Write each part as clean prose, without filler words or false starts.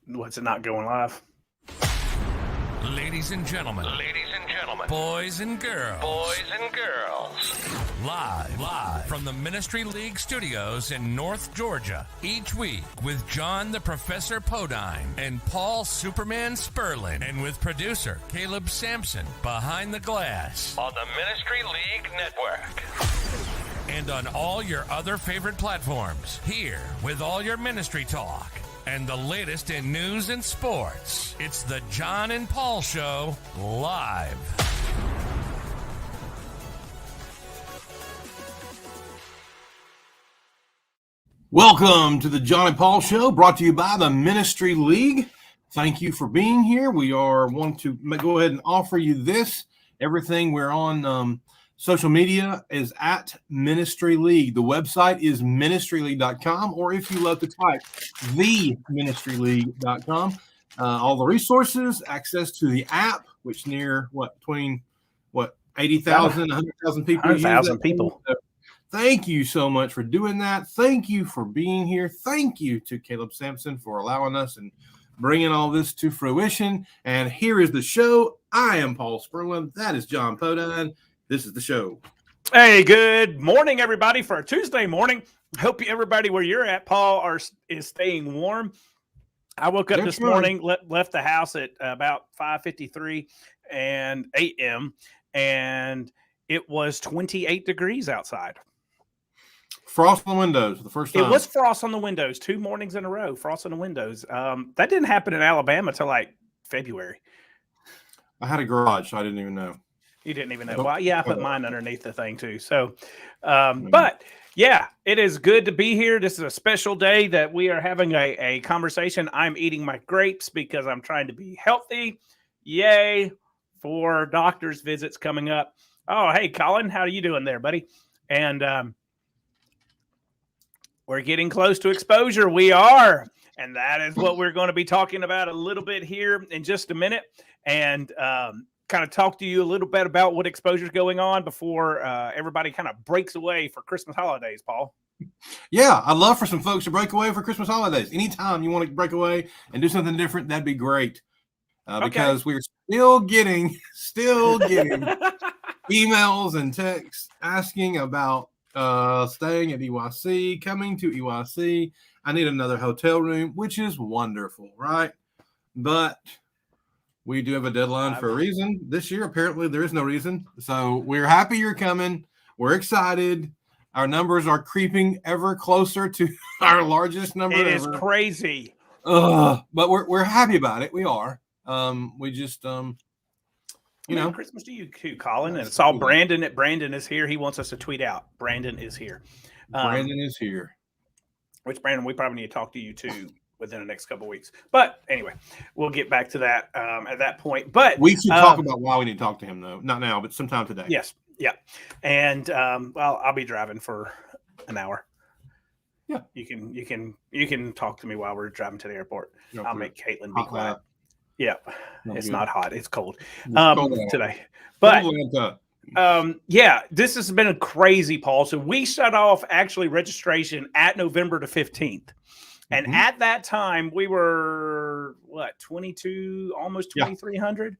What's it not going live? Ladies and gentlemen, boys and girls, live from the Ministry League studios in North Georgia, each week with John the Professor Podine and Paul Superman Sperlin, and with producer Caleb Sampson behind the glass on the Ministry League Network. And on all your other favorite platforms, here with all your ministry talk and the latest in news and sports. It's the John and Paul Show live. Welcome to the John and Paul Show, brought to you by the Ministry League. Thank you for being here. We want to go ahead and offer you this. Everything we're on social media is at Ministry League. The website is ministryleague.com, or if you love to type, theministryleague.com. All the resources, access to the app, which between 80,000, 100,000 people. 100,000 people. So thank you so much for doing that. Thank you for being here. Thank you to Caleb Sampson for allowing us and bringing all this to fruition. And here is the show. I am Paul Sperlin. That is John Podine. This is the show. Hey, good morning, everybody, for a Tuesday morning. Hope everybody where you're at, Paul, is staying warm. I woke up this morning, left the house at about 5:53 and a.m., and it was 28 degrees outside. Frost on the windows the first time. It was frost on the windows 2 mornings in a row, frost on the windows. That didn't happen in Alabama until like February. I had a garage, so I didn't even know. You didn't even know. Well, yeah, I put mine underneath the thing too. So, but yeah, it is good to be here. This is a special day that we are having a conversation. I'm eating my grapes because I'm trying to be healthy. Yay for doctor's visits coming up. Oh, hey, Colin, how are you doing there, buddy? And we're getting close to exposure. We are. And that is what we're going to be talking about a little bit here in just a minute. And, kind of talk to you a little bit about what exposure is going on before everybody kind of breaks away for Christmas holidays, Paul. Yeah, I'd love for some folks to break away for Christmas holidays. Anytime you want to break away and do something different, that'd be great. Because we're still getting emails and texts asking about staying at EYC, coming to EYC. I need another hotel room, which is wonderful, right? But we do have a deadline for a reason. This year, apparently, there is no reason. So we're happy you're coming. We're excited. Our numbers are creeping ever closer to our largest number ever. It is crazy. But we're happy about it. We are. We just, Merry Christmas to you too, Colin. And it's all Brandon. Brandon is here. He wants us to tweet out. Brandon is here. Brandon is here. Which, Brandon, we probably need to talk to you too within the next couple of weeks. But anyway, we'll get back to that at that point. But we should talk about why we need to talk to him, though. Not now, but sometime today. Yes. Yeah. And well, I'll be driving for an hour. Yeah. You can talk to me while we're driving to the airport. I'll make Caitlin be quiet. Yeah. It's not hot. It's cold today. But yeah, this has been a crazy, Paul. So we shut off actually registration at November the 15th. And at that time, we were, 22, almost 2,300?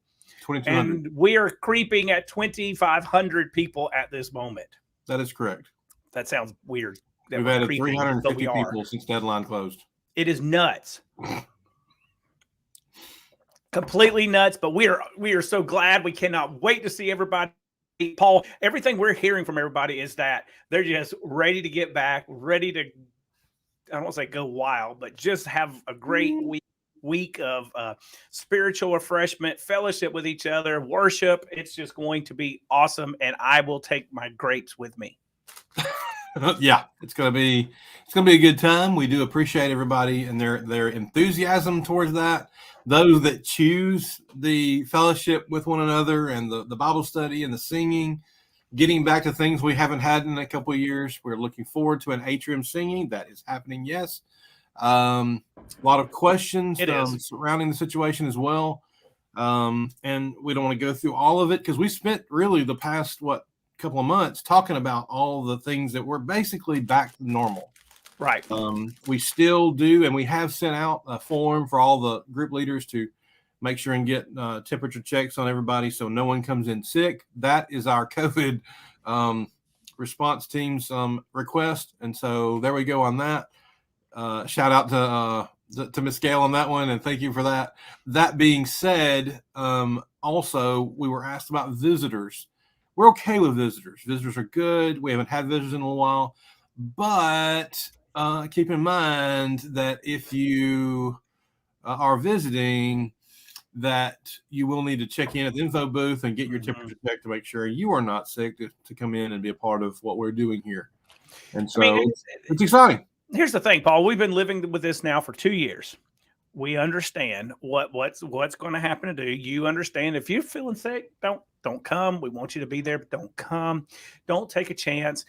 2,200. And we are creeping at 2,500 people at this moment. That is correct. That sounds weird. We've added 350 people since deadline closed. It is nuts. Completely nuts, but we are so glad. We cannot wait to see everybody. Paul, everything we're hearing from everybody is that they're just ready to get back, ready to, I don't want to say go wild, but just have a great week of spiritual refreshment, fellowship with each other, worship. It's just going to be awesome, and I will take my grapes with me. Yeah, it's gonna be a good time. We do appreciate everybody and their enthusiasm towards that. Those that choose the fellowship with one another and the Bible study and the singing. Getting back to things we haven't had in a couple of years. We're looking forward to an atrium singing. That is happening, yes. A lot of questions surrounding the situation as well. And we don't want to go through all of it because we spent really the past, couple of months talking about all the things that were basically back to normal. Right. We still do, and we have sent out a form for all the group leaders to make sure and get temperature checks on everybody so no one comes in sick. That is our COVID response team's request. And so there we go on that. Shout out to Ms. Gale on that one, and thank you for that. That being said, also, we were asked about visitors. We're okay with visitors. Visitors are good. We haven't had visitors in a while. But keep in mind that if you are visiting, that you will need to check in at the info booth and get your temperature check to make sure you are not sick to come in and be a part of what we're doing here. And so it's exciting. Here's the thing, Paul. We've been living with this now for 2 years. We understand what's going to happen to do. You understand if you're feeling sick, don't come. We want you to be there, but don't come. Don't take a chance.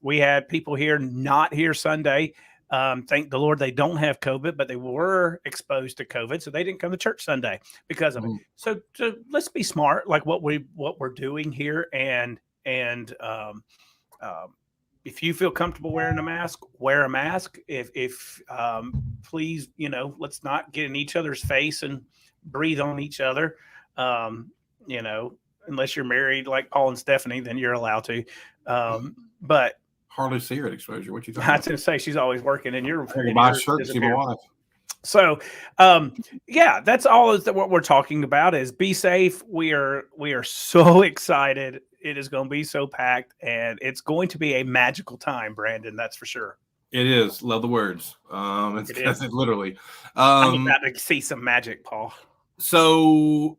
We had people here not here Sunday. Thank the Lord they don't have COVID, but they were exposed to COVID, so they didn't come to church Sunday because of it. So let's be smart, like what we're doing here, and if you feel comfortable wearing a mask, wear a mask. If please, let's not get in each other's face and breathe on each other. Unless you're married like Paul and Stephanie, then you're allowed to. But hardly see her at exposure. What you talking I about? was going to say she's always working, and you're buy a shirt to see my wife. So, that's all what we're talking about is be safe. We are so excited. It is going to be so packed, and it's going to be a magical time, Brandon. That's for sure. It is. Love the words. It's literally. I'm about to see some magic, Paul. So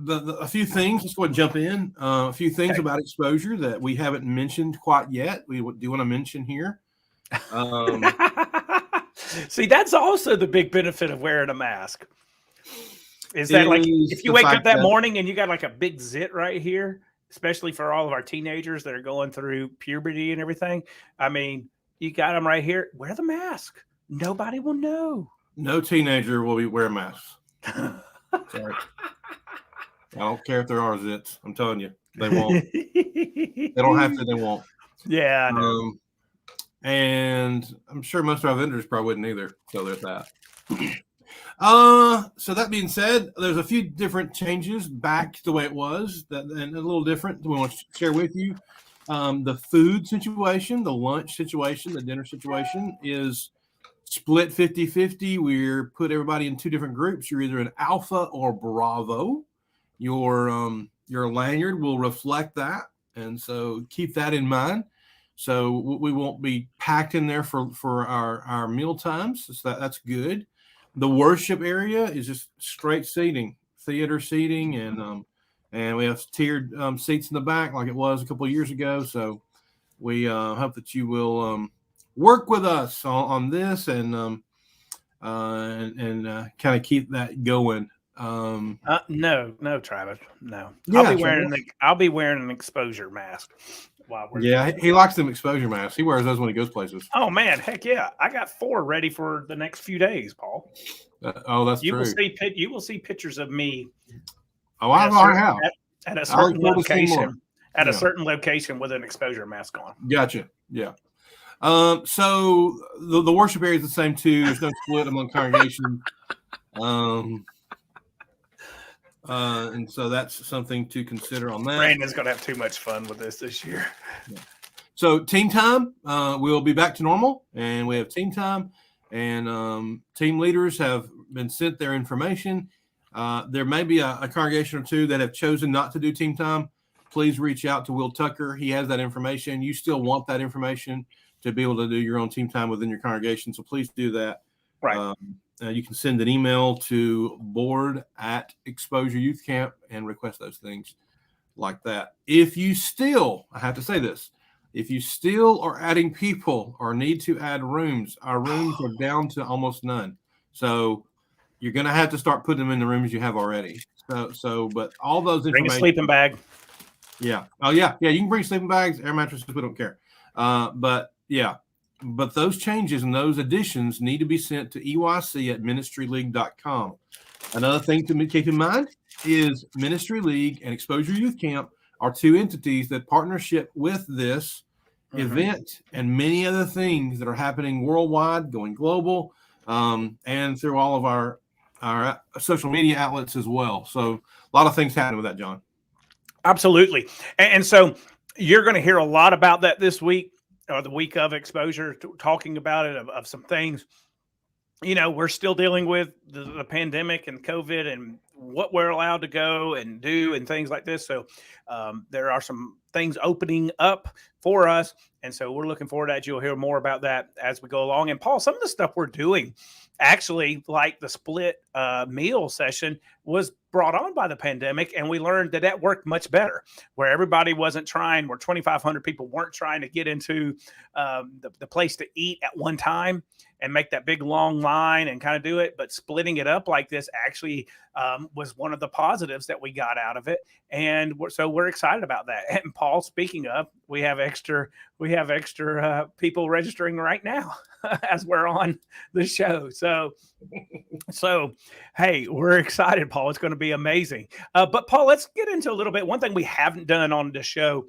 a few things. Let's go ahead and jump in. A few things about exposure that we haven't mentioned quite yet. We do want to mention here. See, that's also the big benefit of wearing a mask. Is that like if you wake up that morning and you got like a big zit right here, especially for all of our teenagers that are going through puberty and everything. I mean, you got them right here. Wear the mask. Nobody will know. No teenager will be wearing masks. Sorry. I don't care if there are zits. I'm telling you, they won't. They don't have to. They won't. Yeah, I know. And I'm sure most of our vendors probably wouldn't either. So there's that. So that being said, there's a few different changes back to the way it was, and a little different that we want to share with you. The food situation, the lunch situation, the dinner situation is split 50-50. We're put everybody in two different groups. You're either an Alpha or Bravo. Your lanyard will reflect that, and so keep that in mind. So we won't be packed in there for our meal times. So that's good. The worship area is just straight seating, theater seating, and we have tiered seats in the back like it was a couple of years ago. So we hope that you will work with us on this and kind of keep that going. No, Travis, no. Yeah, I'll be wearing an exposure mask. He likes them exposure masks. He wears those when he goes places. Oh man, heck yeah! I got 4 ready for the next few days, Paul. That's you true. You will see pictures of me. Oh, I already have at a certain location. At a certain location with an exposure mask on. Gotcha. Yeah. So the worship area is the same too. There's no split among congregations. And so that's something to consider on that. Brandon's going to have too much fun with this year. Yeah. So team time, we'll be back to normal, and we have team time, and team leaders have been sent their information. There may be a congregation or two that have chosen not to do team time. Please reach out to Will Tucker. He has that information. You still want that information to be able to do your own team time within your congregation, so please do that. Right. You can send an email to board@Exposure Youth Camp and request those things like that. If you still, I have to say this, if you still are adding people or need to add rooms, our rooms are down to almost none. So you're going to have to start putting them in the rooms you have already. But all those information. Bring a sleeping bag. Yeah. Oh, yeah. Yeah, you can bring sleeping bags, air mattresses. We don't care. But those changes and those additions need to be sent to EYC@ministryleague.com. Another thing to keep in mind is Ministry League and Exposure Youth Camp are two entities that partnership with this, event and many other things that are happening worldwide, going global, and through all of our social media outlets as well. So a lot of things happening with that, John. Absolutely. And so you're going to hear a lot about that this week, or the week of exposure, talking about it, of some things. We're still dealing with the pandemic and COVID and what we're allowed to go and do and things like this. So there are some things opening up for us. And so we're looking forward to that. You'll hear more about that as we go along. And Paul, some of the stuff we're doing, actually, like the split meal session, was brought on by the pandemic. And we learned that worked much better, where everybody wasn't trying, where 2,500 people weren't trying to get into the place to eat at one time and make that big long line and kind of do it. But splitting it up like this actually was one of the positives that we got out of it. And so we're excited about that. And Paul, speaking of, we have extra people registering right now as we're on the show. So, hey, we're excited, Paul. It's going to be amazing. But Paul, let's get into a little bit. One thing we haven't done on the show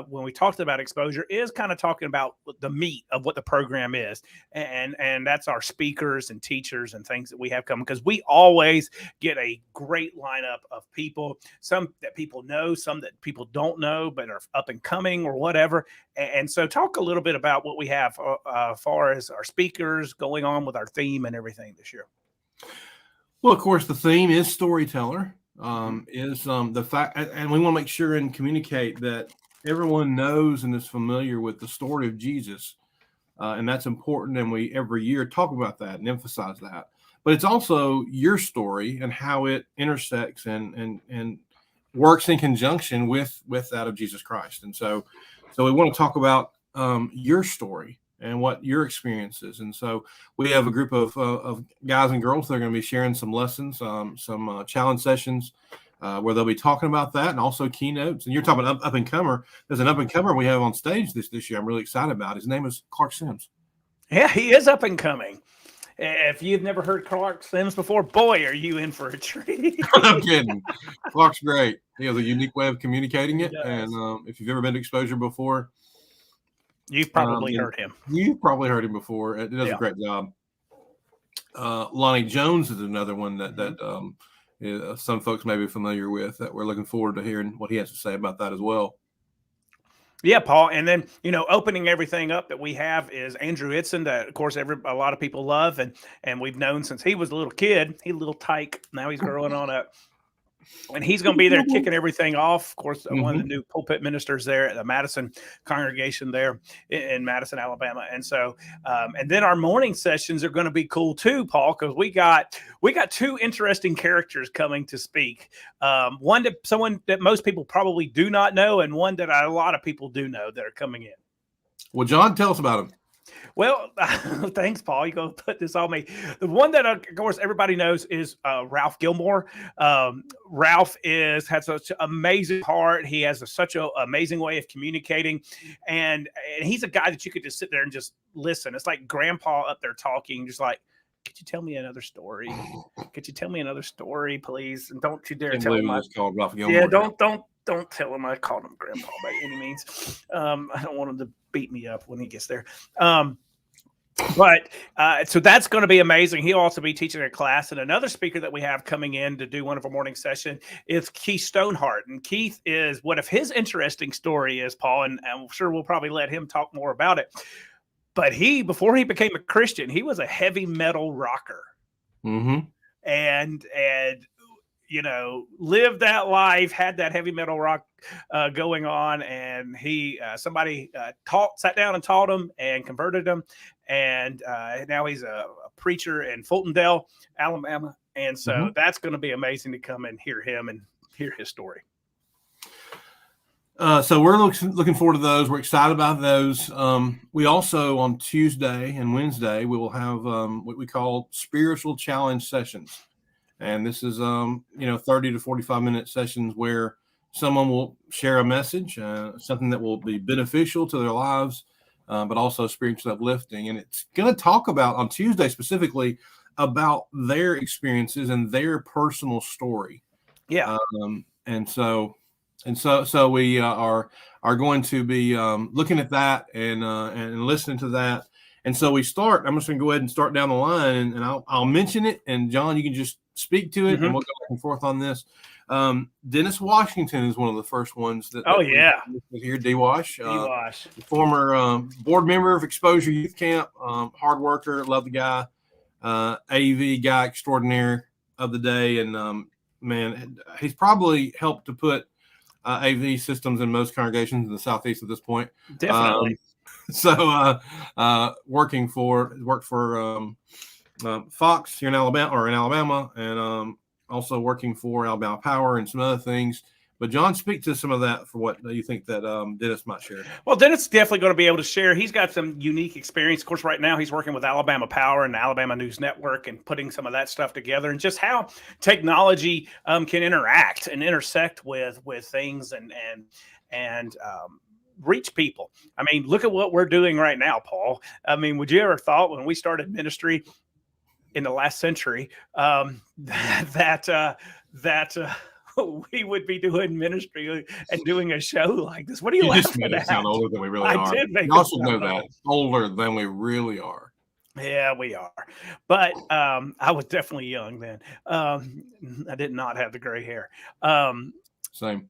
when we talked about exposure is kind of talking about the meat of what the program is. And that's our speakers and teachers and things that we have coming, because we always get a great lineup of people, some that people know, some that people don't know, but are up and coming or whatever. And so talk a little bit about what we have as far as our speakers going on with our theme and everything this year. Well, of course, the theme is storyteller, the fact, and we want to make sure and communicate that everyone knows and is familiar with the story of Jesus. And that's important. And we every year talk about that and emphasize that. But it's also your story and how it intersects and works in conjunction with that of Jesus Christ. And so we want to talk about your story and what your experience is. And so we have a group of guys and girls that are going to be sharing some lessons, some challenge sessions where they'll be talking about that, and also keynotes. And you're talking about up and comer. There's an up and comer we have on stage this year. I'm really excited about. His name is Clark Sims. Yeah, he is up and coming. If you've never heard Clark Sims before, boy, are you in for a treat. I'm kidding. Clark's great. He has a unique way of communicating it. And if you've ever been to exposure before, you've probably heard him. You've probably heard him before. It does a great job. Lonnie Jones is another one that some folks may be familiar with, that we're looking forward to hearing what he has to say about that as well. Yeah, Paul. And then, opening everything up that we have is Andrew Itzen, that, of course, a lot of people love. And we've known since he was a little kid. He's a little tyke. Now he's growing on up. And he's going to be there kicking everything off. Of course, one of the new pulpit ministers there at the Madison congregation there in Madison, Alabama. And so, and then our morning sessions are going to be cool too, Paul, because we got two interesting characters coming to speak. Someone that most people probably do not know, and one that a lot of people do know that are coming in. Well, John, tell us about him. Well, thanks, Paul. You're going to put this on me. The one that, of course, everybody knows is Ralph Gilmore. Ralph has such an amazing heart. He has such an amazing way of communicating. And he's a guy that you could just sit there and just listen. It's like grandpa up there talking, just like, could you tell me another story? Could you tell me another story, please? And don't you dare tell him I called Ralph Gilmore. Yeah, don't tell him I called him grandpa by any means. I don't want him to beat me up when he gets there. But so that's going to be amazing. He'll also be teaching a class. And another speaker that we have coming in to do one of our morning session is Keith Stoneheart. And Keith is, what if his interesting story is, Paul, and I'm sure we'll probably let him talk more about it. But before he became a Christian, he was a heavy metal rocker. Mm-hmm. And lived that life, had that heavy metal rock going on, and somebody sat down and taught him and converted him, and now he's a preacher in Fultondale, Alabama, and so that's going to be amazing to come and hear him and hear his story. So we're looking forward to those. We're excited about those. We also, on Tuesday and Wednesday, we will have what we call spiritual challenge sessions. And this is, 30 to 45-minute sessions where someone will share a message, something that will be beneficial to their lives, but also spiritually uplifting. And it's going to talk about, on Tuesday specifically, about their experiences and their personal story. Yeah. And so And so we are going to be looking at that and listening to that. And so we start. I'm just going to go ahead and start down the line, and I'll mention it. And John, you can just speak to it, and we'll go back and forth on this. Dennis Washington is one of the first ones that. We here, D-Wash. Former board member of Exposure Youth Camp, hard worker, love the guy, AV guy extraordinaire of the day, and man, he's probably helped to put AV systems in most congregations in the Southeast at this point. Definitely. Worked for Fox here in Alabama, and also working for Alabama Power and some other things. But John, speak to some of that for what you think that Dennis might share. Well, Dennis is definitely going to be able to share. He's got some unique experience. Of course, right now he's working with Alabama Power and the Alabama News Network and putting some of that stuff together, and just how technology can interact and intersect with things and reach people. I mean, look at what we're doing right now, Paul. I mean, would you ever thought when we started ministry in the last century that we would be doing ministry and doing a show like this? What are you laughing just made at? It sound older than we really are. I did make you also know that older than we really are. Yeah, we are. But I was definitely young then. I did not have the gray hair. Same.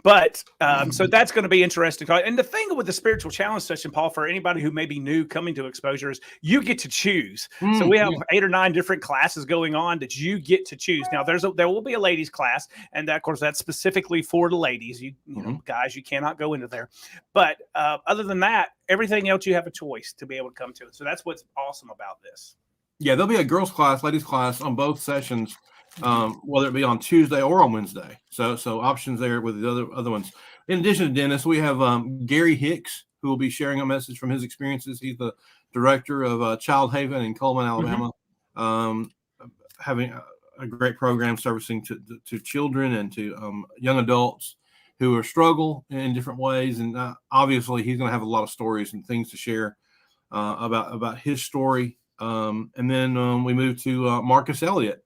But so that's going to be interesting. And the thing with the spiritual challenge session, Paul, for anybody who may be new coming to Exposure, is you get to choose. So we have 8 or 9 different classes going on that you get to choose. Now there will be a ladies class, and that, of course, that's specifically for the ladies. You know, guys, you cannot go into there. But other than that, everything else you have a choice to be able to come to it. So that's what's awesome about this. Yeah, there'll be a girls class, ladies class on both sessions. Whether it be on Tuesday or on Wednesday. So options there with the other ones. In addition to Dennis, we have Gary Hicks, who will be sharing a message from his experiences. He's the director of Child Haven in Coleman, Alabama, having a great program servicing to children and to young adults who are struggle in different ways. And obviously, he's going to have a lot of stories and things to share about his story. And then we move to Marcus Elliott,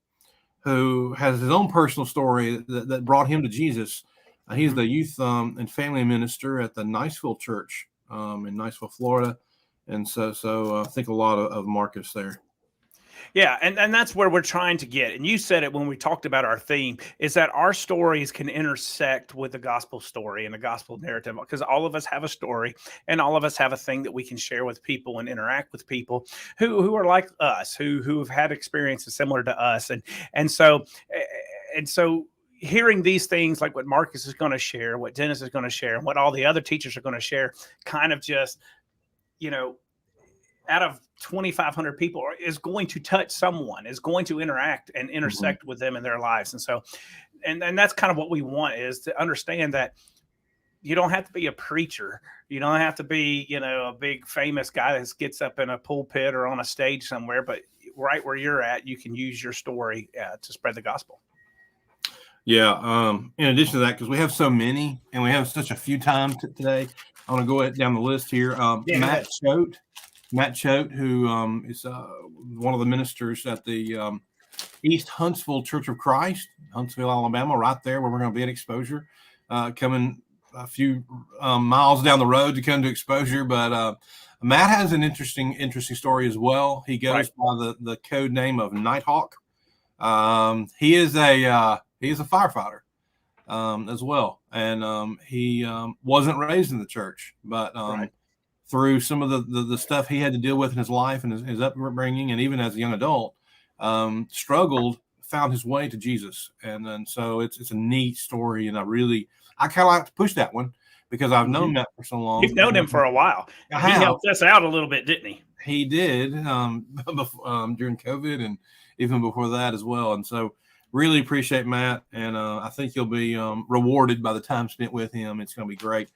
who has his own personal story that brought him to Jesus. He's the youth and family minister at the Niceville Church in Niceville, Florida. And so I think a lot of Marcus there. Yeah, and that's where we're trying to get. And you said it when we talked about our theme, is that our stories can intersect with the gospel story and the gospel narrative, because all of us have a story and all of us have a thing that we can share with people and interact with people who are like us, who have had experiences similar to us. And so hearing these things like what Marcus is going to share, what Dennis is going to share, and what all the other teachers are going to share, kind of just, out of 2,500 people is going to touch someone, is going to interact and intersect with them in their lives. And so, and that's kind of what we want, is to understand that you don't have to be a preacher. You don't have to be, a big famous guy that gets up in a pulpit or on a stage somewhere, but right where you're at, you can use your story to spread the gospel. Yeah. In addition to that, because we have so many and we have such a few times today, I want to go down the list here. Matt Choate, who is one of the ministers at the East Huntsville Church of Christ, Huntsville, Alabama, right there where we're going to be at Exposure, coming a few miles down the road to come to Exposure. But Matt has an interesting story as well. He goes by the code name of Nighthawk. He is a firefighter as well, and he wasn't raised in the church, but through some of the stuff he had to deal with in his life and his upbringing, and even as a young adult, struggled, found his way to Jesus. And so it's a neat story. And I kind of like to push that one because I've known Matt for so long. You've known him for a while. He helped us out a little bit, didn't he? He did during COVID and even before that as well. And so really appreciate Matt. And I think you'll be rewarded by the time spent with him. It's going to be great.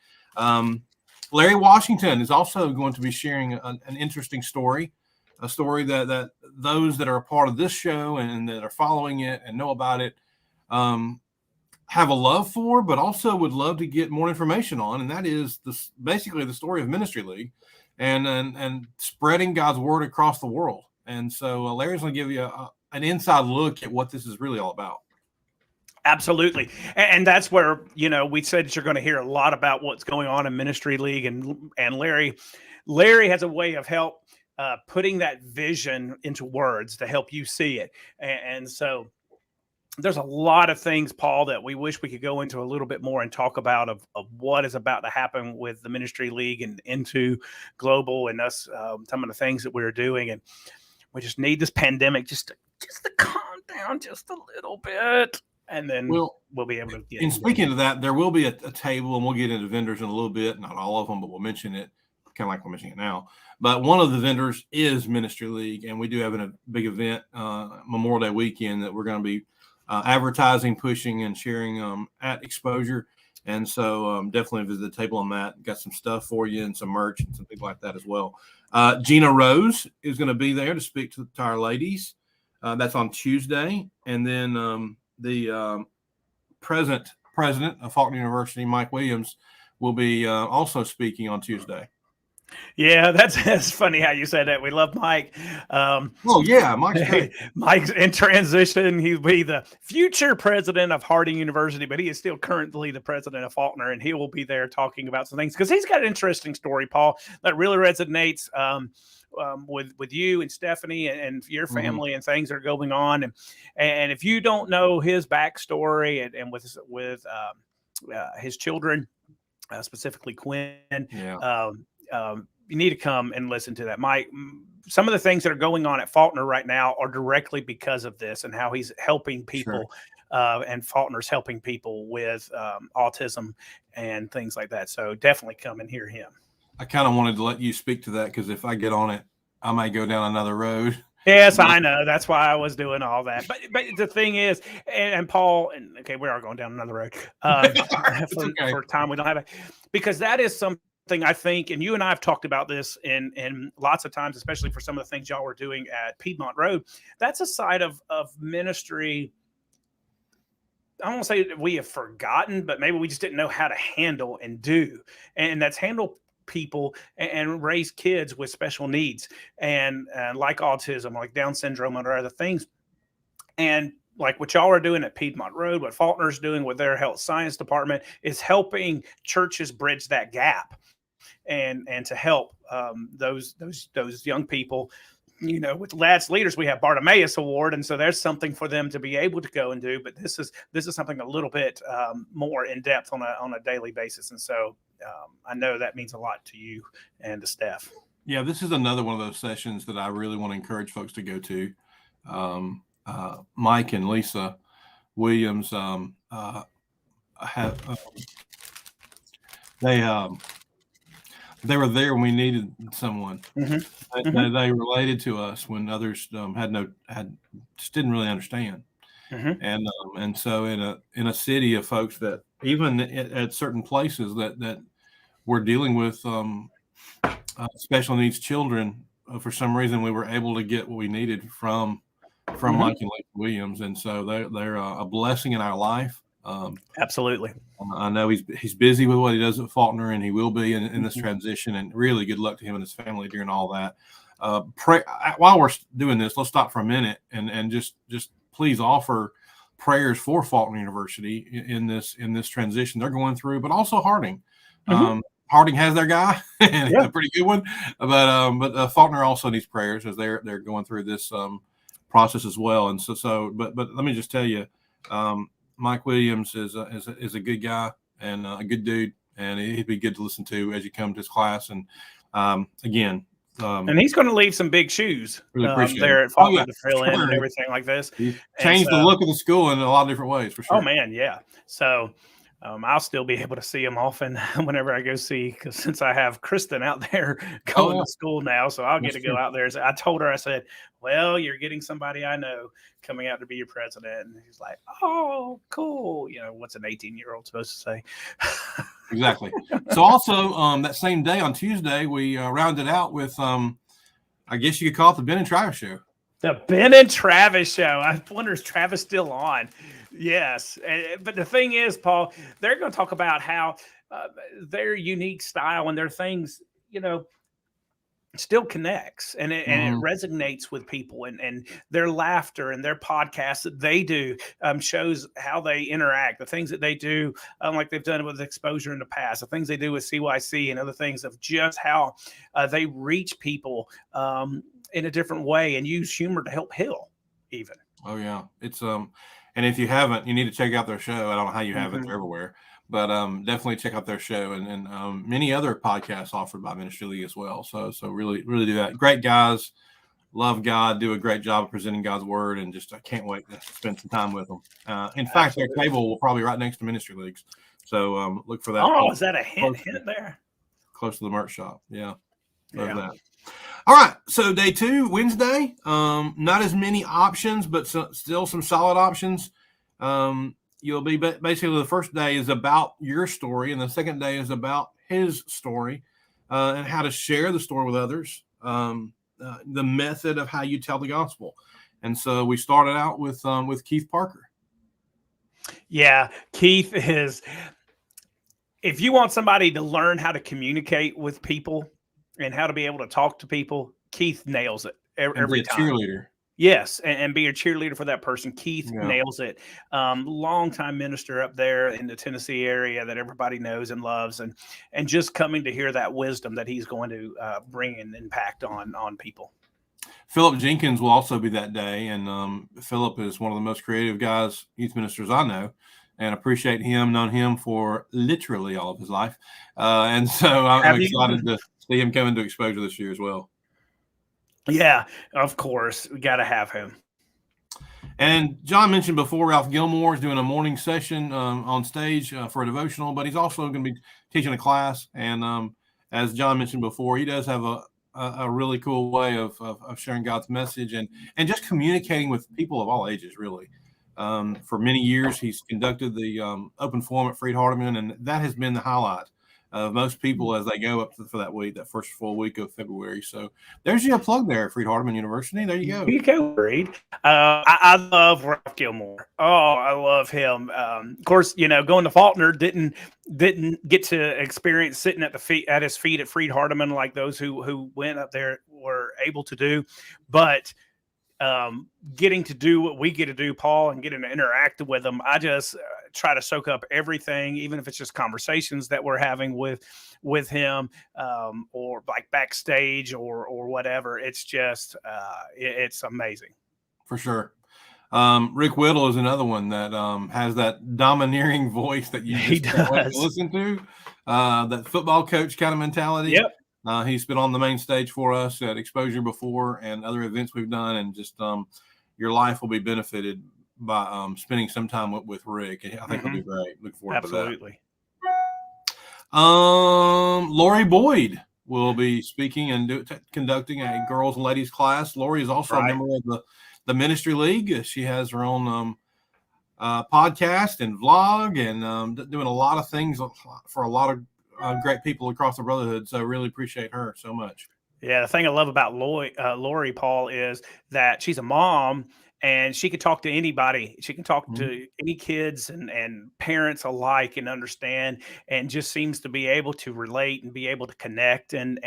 Larry Washington is also going to be sharing an interesting story, a story that those that are a part of this show and that are following it and know about it have a love for, but also would love to get more information on. And that is basically the story of Ministry League and spreading God's word across the world. And so Larry's going to give you an inside look at what this is really all about. Absolutely. And that's where, we said that you're going to hear a lot about what's going on in Ministry League, and Larry has a way of help putting that vision into words to help you see it. And so there's a lot of things, Paul, that we wish we could go into a little bit more and talk about of what is about to happen with the Ministry League and into global and us, some of the things that we're doing. And we just need this pandemic just to calm down just a little bit. And then we'll be able to get. And speaking of that, there will be a table, and we'll get into vendors in a little bit. Not all of them, but we'll mention it, kind of like we're mentioning it now. But one of the vendors is Ministry League, and we do have a big event, Memorial Day weekend, that we're going to be advertising, pushing, and sharing at Exposure. And so definitely visit the table on that. Got some stuff for you and some merch and some things like that as well. Gina Rose is going to be there to speak to our ladies. That's on Tuesday. And then the president of Faulkner University, Mike Williams, will be also speaking on Tuesday. Yeah, that's funny how you said that. We love Mike. Mike's great. Mike's in transition. He'll be the future president of Harding University, but he is still currently the president of Faulkner, and he will be there talking about some things because he's got an interesting story, Paul, that really resonates with you and Stephanie and your family and things that are going on. And if you don't know his backstory and with his children, specifically Quinn, you need to come and listen to that. Some of the things that are going on at Faulkner right now are directly because of this and how he's helping people. Sure. And Faulkner's helping people with autism and things like that. So definitely come and hear him. I kind of wanted to let you speak to that because if I get on it, I might go down another road. Yes, I know. That's why I was doing all that. But the thing is, and Paul, and okay, we are going down another road for time we don't have it, because that is something I think, and you and I have talked about this in lots of times, especially for some of the things y'all were doing at Piedmont Road. That's a side of ministry. I won't say that we have forgotten, but maybe we just didn't know how to handle and do. And that's handle people and raise kids with special needs and like autism, like Down syndrome, or other things. And like what y'all are doing at Piedmont Road, what Faulkner's doing with their health science department is helping churches bridge that gap and to help those young people. With Lads Leaders, we have Bartimaeus Award, and so there's something for them to be able to go and do. But this is something a little bit more in depth on a daily basis, and so I know that means a lot to you and to Steph. Yeah, this is another one of those sessions that I really want to encourage folks to go to. Mike and Lisa Williams they were there when we needed someone. They related to us when others just didn't really understand. And so in a city of folks that even at certain places that we're dealing with special needs children, for some reason we were able to get what we needed from Mike and Lisa Williams, and so they're a blessing in our life. Absolutely. I know he's busy with what he does at Faulkner, and he will be in this transition. And really good luck to him and his family during all that. While we're doing this, let's stop for a minute and just please offer prayers for Faulkner University in this transition they're going through, but also Harding. Harding has their guy, and a pretty good one. But Faulkner also needs prayers as they're going through this process as well. And but let me just tell you. Mike Williams is a good guy and a good dude, and he'd be good to listen to as you come to his class. And again, and he's going to leave some big shoes there at Faulkner to fill in and everything like this. He changed the look of the school in a lot of different ways, for sure. Oh man, yeah. So I'll still be able to see him often whenever I go see, because since I have Kristen out there going to school now, so I'll get to go out there. So I told her, I said, well, you're getting somebody I know coming out to be your president. And he's like, oh, cool. What's an 18-year-old supposed to say? Exactly. So also that same day on Tuesday, we rounded out with, I guess you could call it the Ben and Travis Show. The Ben and Travis Show. I wonder, is Travis still on? Yes. But the thing is, Paul, they're going to talk about how their unique style and their things, still connects, and it resonates with people, and their laughter and their podcasts that they do shows how they interact, the things that they do, like they've done with Exposure in the past, the things they do with CYC and other things, of just how they reach people in a different way and use humor to help heal even. Oh yeah, it's and if you haven't, you need to check out their show. I don't know how you have it; they're everywhere, but definitely check out their show and many other podcasts offered by Ministry League as well. So really do that. Great guys, love God, do a great job of presenting God's word, and just I can't wait to spend some time with them. In fact, their table will probably right next to Ministry League's, so look for that. Oh, is that a hint there? Close to the merch shop, yeah. Yeah. That. All right, so day 2, Wednesday. Not as many options, but still some solid options. You'll be basically, the first day is about your story, and the second day is about his story, and how to share the story with others. The method of how you tell the gospel. And so we started out with Keith Parker. Yeah, Keith is. If you want somebody to learn how to communicate with people and how to be able to talk to people, Keith nails it every time. Cheerleader. Yes, and be a cheerleader for that person. Keith nails it. Longtime minister up there in the Tennessee area that everybody knows and loves, and just coming to hear that wisdom that he's going to bring an impact on people. Philip Jenkins will also be that day, and Philip is one of the most creative guys, youth ministers I know, and appreciate him, known him for literally all of his life. And so I'm excited to see him come into Exposure this year as well. Yeah, of course. We got to have him. And John mentioned before, Ralph Gilmore is doing a morning session on stage for a devotional, but he's also going to be teaching a class. And as John mentioned before, he does have a really cool way of sharing God's message and just communicating with people of all ages, really. For many years, he's conducted the open forum at Freed-Hardeman, and that has been the highlight of most people as they go up for that week, that first full week of February. So there's your plug there, Freed-Hardeman University. There you go. You go, Freed. I love Ralph Gilmore. Oh, I love him. Of course, going to Faulkner didn't get to experience sitting at his feet at Freed-Hardeman like those who went up there were able to do, but getting to do what we get to do, Paul, and getting to interact with them, I just try to soak up everything, even if it's just conversations that we're having with him, or like backstage or whatever. It's just it's amazing. For sure. Rick Whittle is another one that has that domineering voice that you just can't wait to listen to. That football coach kind of mentality. Yep. He's been on the main stage for us at Exposure before and other events we've done, and just your life will be benefited by spending some time with Rick. I think it'll be great. Look forward to that. Absolutely. Lori Boyd will be speaking and conducting a girls and ladies class. Lori is also a member of the Ministry League. She has her own podcast and vlog, and doing a lot of things for a lot of great people across the brotherhood. So really appreciate her so much. Yeah, the thing I love about Lori, Paul, is that she's a mom and she can talk to anybody. She can talk to any kids and parents alike and understand, and just seems to be able to relate and be able to connect. And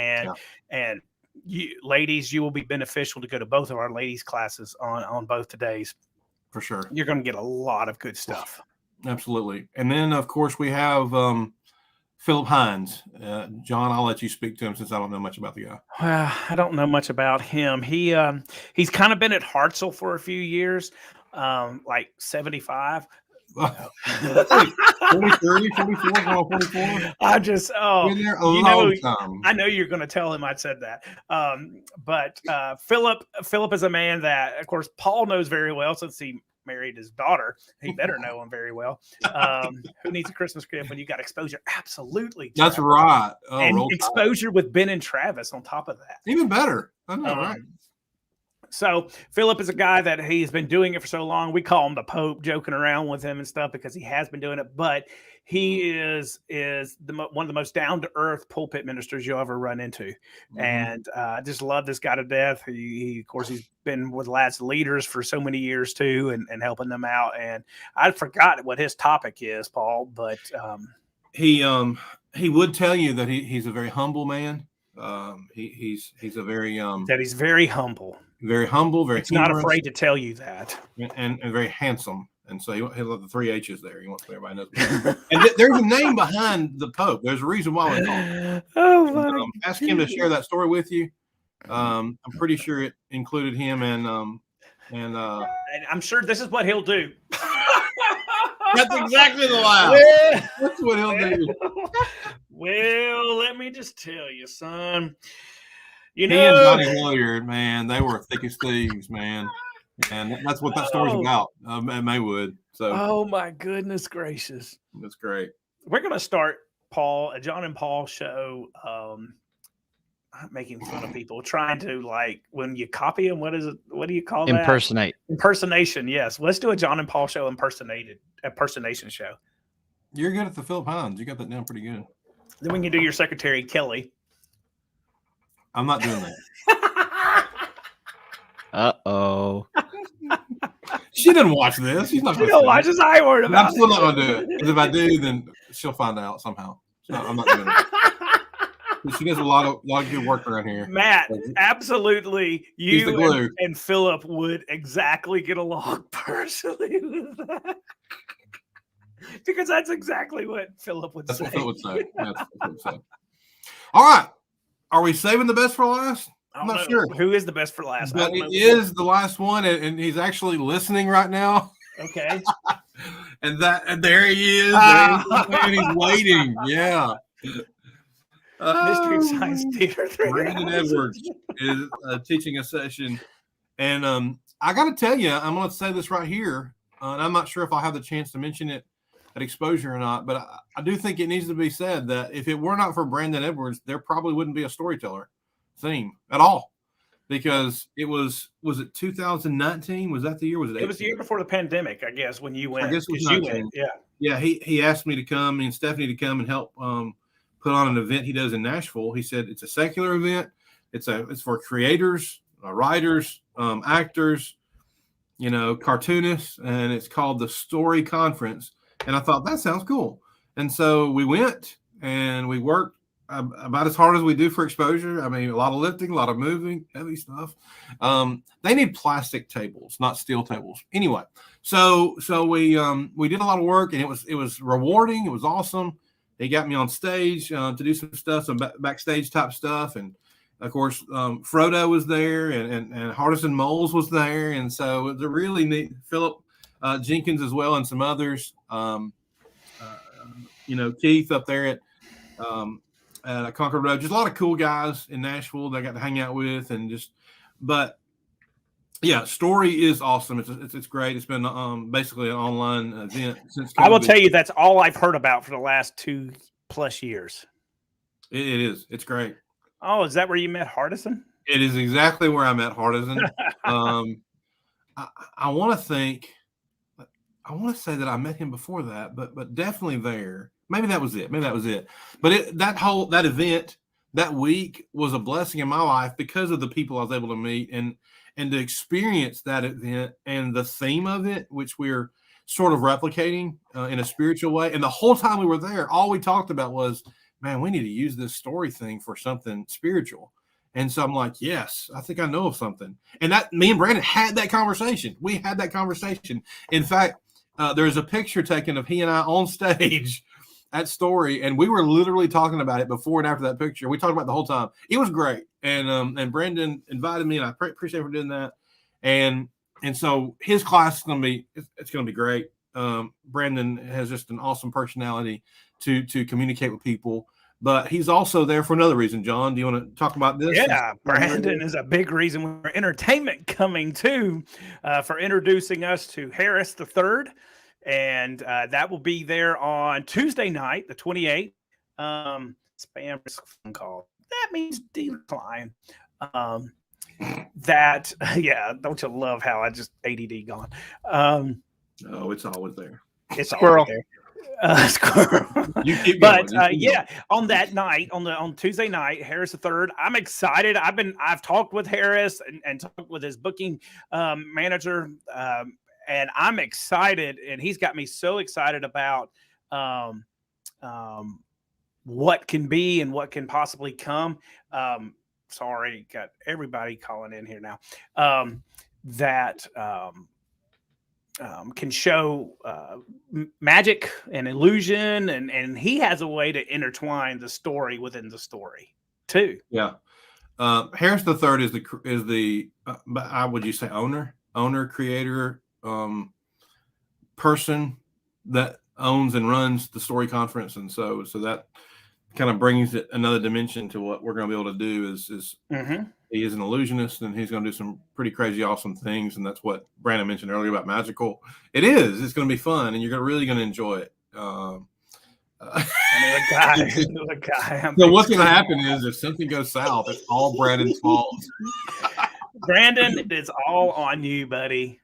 you ladies, you will be beneficial to go to both of our ladies classes on both days. For sure. You're going to get a lot of good stuff. Absolutely. And then of course we have Philip Hines. John, I'll let you speak to him since I don't know much about the guy. Well, I don't know much about him. He's kind of been at Hartselle for a few years, like 75. That's like 43, 44, 44. I just, been there a long time. I know you're going to tell him I said that. But Philip is a man that, of course, Paul knows very well since he married his daughter. He better know him very well. Who needs a Christmas gift when you got Exposure? Absolutely. That's right. And Exposure with Ben and Travis on top of that. Even better. I know, right? So Philip is a guy that he's been doing it for so long. We call him the Pope, joking around with him and stuff because he has been doing it. But he is one of the most down to earth pulpit ministers you'll ever run into, and I just love this guy to death. He of course he's been with Lads Leaders for so many years too, and helping them out. And I forgot what his topic is, Paul, but he would tell you that he's a very humble man. He's a very That he's very humble. very humble, very He's not humorous, afraid to tell you that. and very handsome. And so he'll have the 3 H's there. He wants everybody knows. And there's a name behind the Pope. There's a reason why we call him. Oh my! Ask him to share that story with you. I'm pretty sure it included him and I'm sure this is what he'll do. that's exactly the laugh. Well, That's what he'll do. well, let me just tell you, son. You He and know, Johnny Hilliard, man, they were thick as thieves, man. And that's what that story's about at Maywood. So oh my goodness gracious. that's great. We're going to start, Paul, a John and Paul show, making fun of people, trying to, like, when you copy them, what is it? What do you call that? Impersonation, yes. Let's do a John and Paul show impersonation show. You're good at the Philip Hines. You got that down pretty good. Then we can do your secretary, Kelly. I'm not doing that. Uh-oh. She didn't watch this. She's not You going know, to I just I word about I'm still not going to do it. Because if I do, then she'll find out somehow. So I'm not doing it. She does a lot of good work around here. Matt, absolutely, He's the glue. and Philip would exactly get along personally with that. Because that's exactly what Philip would That's say. what Phil would say. That's what Phil would say. All right. Are we saving the best for last? I'm not sure. Who is the best for last? But it is the last one, and he's actually listening right now. Okay. And there he is. And he's waiting. Yeah. Mystery of Science Theater 3. Brandon Edwards is teaching a session. And I got to tell you, I'm going to say this right here. And I'm not sure if I'll have the chance to mention it at exposure or not, but I do think it needs to be said that if it were not for Brandon Edwards, there probably wouldn't be a storyteller theme at all. Because it was it 2019? Was that the year? Was it? It was the year before the pandemic, I guess, when you went. I guess it was you 19. went. Yeah. Yeah, he asked me to come and Stephanie to come and help put on an event he does in Nashville. He said it's a secular event. It's for creators, writers, actors, cartoonists, and it's called the Story Conference. And I thought that sounds cool. And so we went and we worked about as hard as we do for exposure. I mean, a lot of lifting, a lot of moving, heavy stuff. They need plastic tables, not steel tables. Anyway, so we did a lot of work, and it was rewarding. It was awesome. He got me on stage to do some stuff, some backstage type stuff, and of course Frodo was there, and Hardison Moles was there, and so it was a really neat. Philip Jenkins as well, and some others. Keith up there at Concord Road, just a lot of cool guys in Nashville that I got to hang out with, but yeah, Story is awesome. It's great. It's been basically an online event since COVID. I will tell you, that's all I've heard about for the last 2+ years. It is. It's great. Oh, is that where you met Hardison? It is exactly where I met Hardison. I want to say that I met him before that, but definitely there. Maybe that was it. But that event that week was a blessing in my life because of the people I was able to meet and to experience that event and the theme of it, which we're sort of replicating in a spiritual way. And the whole time we were there, all we talked about was, man, we need to use this story thing for something spiritual. And so I'm like, yes, I think I know of something. And that me and Brandon had that conversation. We had that conversation. In fact, there's a picture taken of he and I on stage at Story, and we were literally talking about it before and after that picture. We talked about it the whole time. It was great, and Brandon invited me, and I appreciate him for doing that. And so his class is going to be great. Brandon has just an awesome personality to communicate with people, but he's also there for another reason. John, do you want to talk about this? Yeah, Brandon is a big reason we're entertainment coming too, for introducing us to Harris III. And that will be there on Tuesday night, the 28th. Spam phone call. That means decline. Don't you love how I just ADD gone? Oh, it's always there. It's Squirrel. always there. Squirrel. You keep going. On that night, on Tuesday night, Harris III, I'm excited. I've talked with Harris and talked with his booking manager. And I'm excited, and he's got me so excited about what can be and what can possibly come. Sorry, got everybody calling in here now. That can show magic and illusion, and he has a way to intertwine the story within the story too. Yeah. Harris the Third is the would you say owner, creator, person that owns and runs the story conference, and so that kind of brings it another dimension to what we're going to be able to do. Is he is an illusionist, and he's going to do some pretty crazy, awesome things, and that's what Brandon mentioned earlier about magical. It's going to be fun, and you're really going to enjoy it. Another guy. So what's going to happen is if something goes south, it's all Brandon's fault. Brandon, it's all on you, buddy.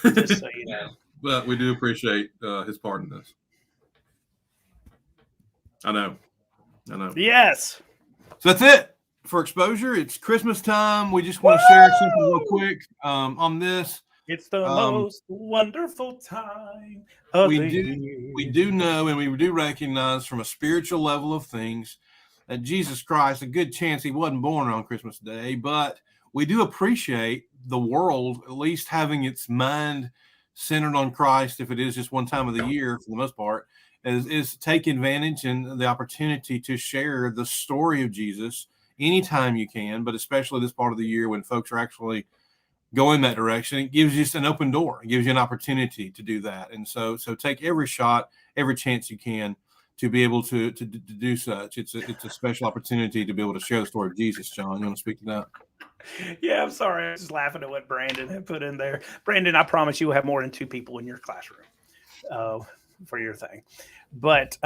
Just so you know. But we do appreciate his part in this. I know. Yes. So that's it for exposure. It's Christmas time. We just want to share something real quick on this. It's the most wonderful time of the year. We do know, and we do recognize from a spiritual level of things that Jesus Christ, a good chance he wasn't born on Christmas Day, but we do appreciate the world at least having its mind centered on Christ, if it is just one time of the year for the most part, is take advantage and the opportunity to share the story of Jesus anytime you can, but especially this part of the year when folks are actually going that direction. It gives you an open door. It gives you an opportunity to do that. And so take every shot, every chance you can to be able to do such. It's a special opportunity to be able to share the story of Jesus. John, you want to speak to that? Yeah, I'm sorry. I was just laughing at what Brandon had put in there. Brandon, I promise you will have more than 2 people in your classroom for your thing. But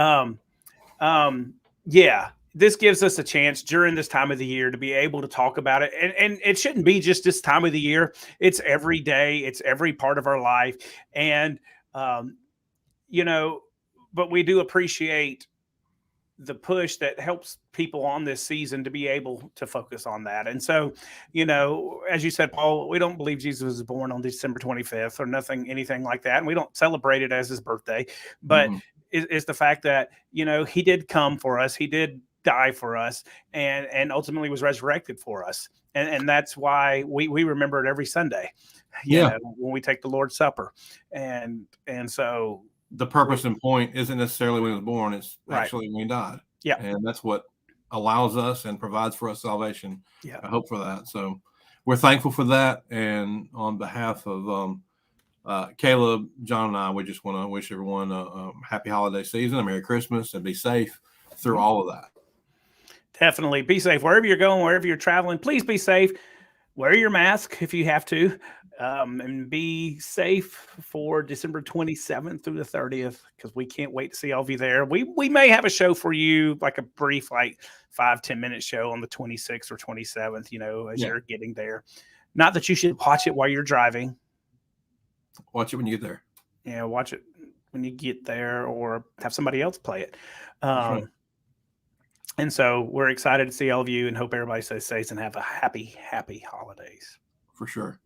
yeah, this gives us a chance during this time of the year to be able to talk about it. And it shouldn't be just this time of the year. It's every day. It's every part of our life. And, but we do appreciate the push that helps people on this season to be able to focus on that. And so, as you said, Paul, we don't believe Jesus was born on December 25th or anything like that. And we don't celebrate it as his birthday, but it's the fact that, he did come for us. He did die for us and ultimately was resurrected for us. And that's why we remember it every Sunday, when we take the Lord's Supper. And so the purpose and point isn't necessarily when he was born, it's actually when he died. Yeah. And that's what allows us and provides for us salvation. Yeah. I hope for that. So we're thankful for that. And on behalf of Caleb, John, and I, we just want to wish everyone a happy holiday season, a Merry Christmas, and be safe through all of that. Definitely be safe wherever you're going, wherever you're traveling. Please be safe. Wear your mask if you have to, and be safe for December 27th through the 30th, because we can't wait to see all of you there. We may have a show for you, like a brief, 5-10 minute show on the 26th or 27th, as you're getting there. Not that you should watch it while you're driving. Watch it when you get there. Yeah, watch it when you get there, or have somebody else play it. Right. And so we're excited to see all of you and hope everybody stays safe and have a happy holidays. For sure.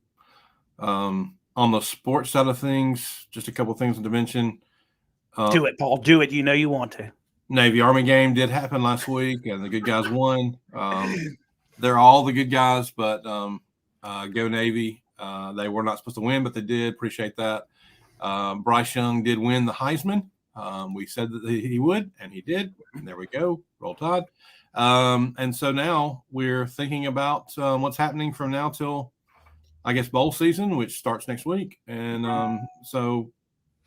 On the sports side of things, just a couple of things to mention. Do it, Paul. Do it. You want to. Navy Army game did happen last week, and the good guys won. They're all the good guys, but go Navy. They were not supposed to win, but they did. Appreciate that. Bryce Young did win the Heisman. We said that he would, and he did. And there we go. Roll Tide. And so now we're thinking about what's happening from now till, I guess, bowl season, which starts next week. And so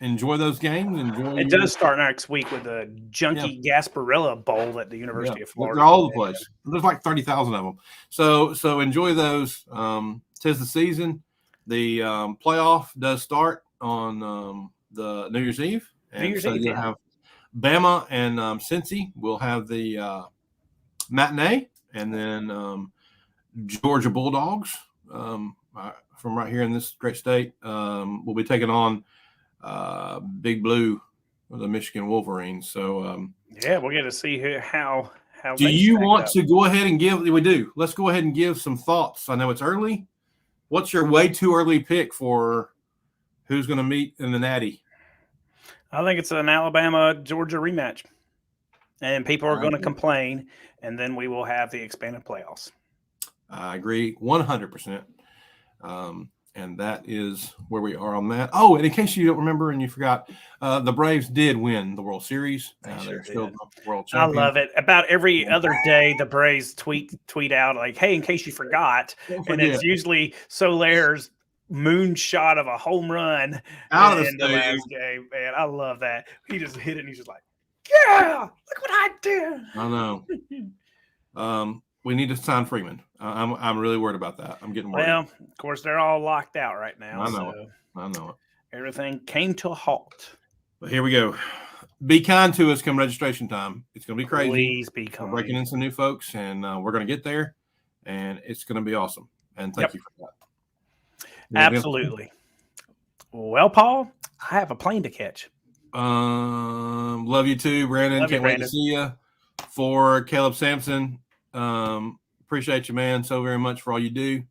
enjoy those games. It does start next week with the Junkie Gasparilla Bowl at the University of Florida. They're all over the place. There's like 30,000 of them. So enjoy those. 'Tis the season. The playoff does start on the New Year's Eve. And so you have Bama and Cincy will have the matinee, and then Georgia Bulldogs from right here in this great state will be taking on Big Blue, the Michigan Wolverines. So we'll get to see how. Do you want to go ahead and give? We do. Let's go ahead and give some thoughts. I know it's early. What's your way too early pick for who's going to meet in the Natty? I think it's an Alabama-Georgia rematch. and people are going to complain, and then we will have the expanded playoffs. I agree 100%. And that is where we are on that. Oh, and in case you don't remember and you forgot, the Braves did win the World Series. They're still world champions. I love it. About every other day, the Braves tweet out like, "Hey, in case you forgot," and it's usually Soler's moonshot of a home run out of the last game. Man, I love that. He just hit it, and he's just like, "Yeah, look what I did." I know. We need to sign Freeman. I'm really worried about that. I'm getting worried. Well, of course, they're all locked out right now. I know it. Everything came to a halt. But here we go. Be kind to us come registration time. It's going to be crazy. Please be kind. We're breaking in some new folks, and we're going to get there, and it's going to be awesome. And thank you for that. Absolutely. Well, Paul, I have a plane to catch. Love you too, Brandon. Can't wait to see you. For Caleb Sampson, appreciate you, man, so very much for all you do.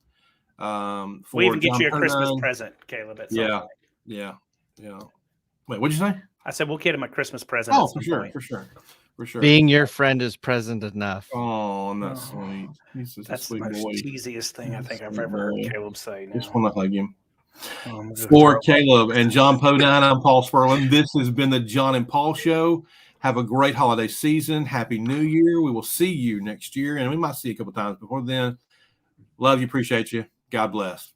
We even get you a Christmas present, Caleb. At some point. Yeah. Wait, what'd you say? I said we'll get him a Christmas present. Oh, for sure. Being your friend is present enough. Oh, and that's sweet. He's just that's a sweet the most boy. cheesiest thing I think I've ever heard Caleb say. Just want to hug him. For Caleb and John Podine, I'm Paul Sperlin. This has been the John and Paul Show. Have a great holiday season. Happy New Year. We will see you next year, and we might see you a couple times before then. Love you. Appreciate you. God bless.